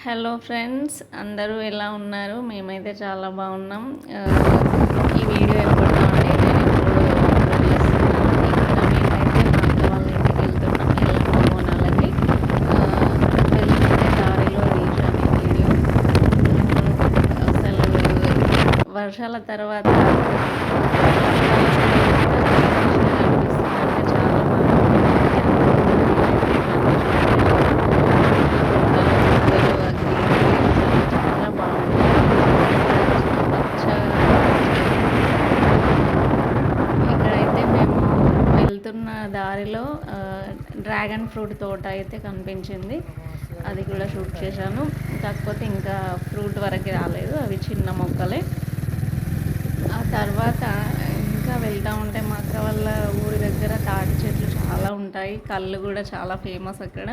Hello friends, అందరూ ఎలా ఉన్నారు? మేమైతే చాలా బాగున్నాం. ఈ వీడియో ఎప్పుడంటే నేను ఇప్పుడు అప్లోడ్ చేస్తున్నాను. ఇక్కడ మేమైతే మా అక్క వాళ్ళ ఇంటికి వెళ్తున్నాం. ఎల్లమ్మ బోనాలకి వెళ్తుంటే దారిలో తీసాను ఈ వీడియో. అసలు వర్షాల తర్వాత దారిలో డ్రాగన్ ఫ్రూట్ తోట అయితే కనిపించింది. అది కూడా షూట్ చేశాను. కాకపోతే ఇంకా ఫ్రూట్ వరకు రాలేదు, అవి చిన్న మొక్కలే. ఆ తర్వాత ఇంకా వెళ్తూ ఉంటే మా అక్క వాళ్ళ ఊరి దగ్గర తాటి చెట్లు చాలా ఉంటాయి. కళ్ళు కూడా చాలా ఫేమస్ అక్కడ.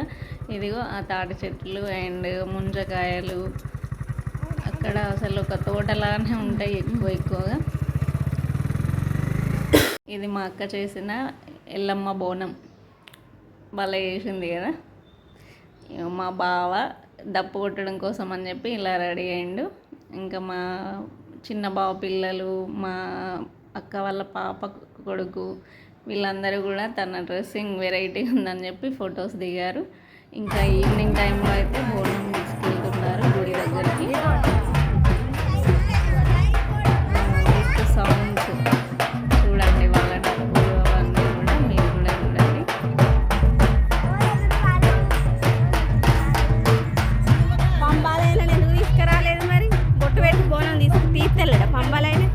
ఇదిగో ఆ తాటి చెట్లు అండ్ ముంజకాయలు అక్కడ అసలు ఒక తోటలానే ఉంటాయి ఎక్కువగా. ఇది మా అక్క చేసిన ఎల్లమ్మ బోనం భలే చేసింది కదా. మా బావ డప్పు కొట్టడం కోసం అని చెప్పి ఇలా రెడీ అయ్యిండు. ఇంకా మా చిన్న బావ పిల్లలు, మా అక్క వాళ్ళ పాప కొడుకు వీళ్ళందరూ కూడా తన డ్రెస్సింగ్ వెరైటీ ఉందని చెప్పి ఫొటోస్ దిగారు. ఇంకా ఈవినింగ్ టైంలో అయితే బోనం తీసుకెళ్తున్నారు గుడి దగ్గరికి. సౌండ్స్ చూడండి, వాళ్ళ డబ్బులు అవన్నీ కూడా మీరు కూడా చూడండి. పంబాలైనా ఎందుకు తీసుకురాలేదు మరి? బొట్టు పెట్టి బోనం తీసుకెళ్ళడా పంబాలైనా?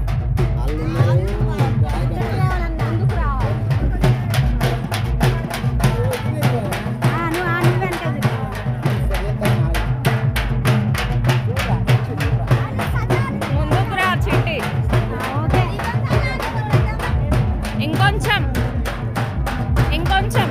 ఇంకొంచెం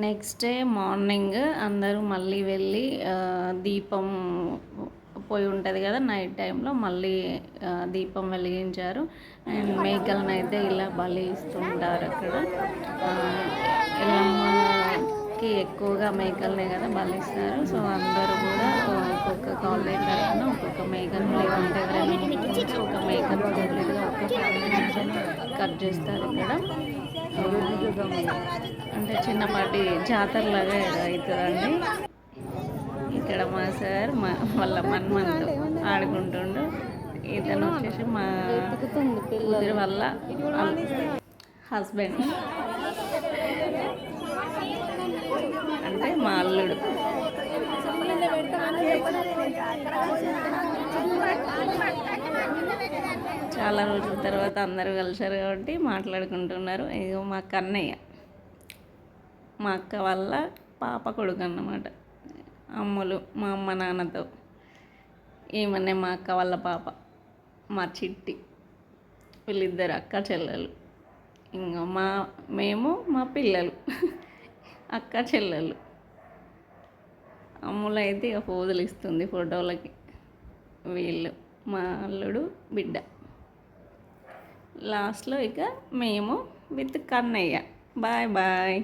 నెక్స్ట్ డే మార్నింగ్ అందరూ మళ్ళీ వెళ్ళి దీపం పోయి ఉంటుంది కదా, నైట్ టైంలో మళ్ళీ దీపం వెలిగించారు. అండ్ మేకలను అయితే ఇలా బలి ఇస్తుంటారు అక్కడ. ఎల్లమ్మకి ఎక్కువగా మేకలనే కదా బలిస్తారు. సో అందరూ కూడా ఒక్కొక్క కాలనీ తరఫున ఒక్కొక్క మేకను, లేదంటే ఎవరైనా ఒక మేకను కంప్లీట్గా ఒక్క ఫ్యామిలీ కట్ చేస్తారు ఇక్కడ. అంటే చిన్నపాటి జాతరలాగా అవుతుందండి. ఇక్కడ మా సార్ వాళ్ళ మన్మంతు ఆడుకుంటుండు. ఇతను వచ్చేసి మా కూతురు వాళ్ళ హస్బెండ్, అంటే మా అల్లుడు. చాలా రోజుల తర్వాత అందరూ కలిసారు కాబట్టి మాట్లాడుకుంటున్నారు. ఇగో మా కన్నయ్య, మా అక్క వాళ్ళ పాప కొడుకు అన్నమాట. అమ్ములు మా అమ్మ నాన్నతో. ఈమెనే మా అక్క వాళ్ళ పాప, మా చిట్టి. వీళ్ళిద్దరు అక్క చెల్లెలు. ఇంకా మేము మా పిల్లలు అక్క చెల్లెలు. అమ్ములు అయితే ఇక పోజులు ఇస్తుంది ఫోటోలకి. వీళ్ళు మా అల్లుడు బిడ్డ. లాస్ట్లో ఇక మేము విత్ కన్నయ్య. Bye bye.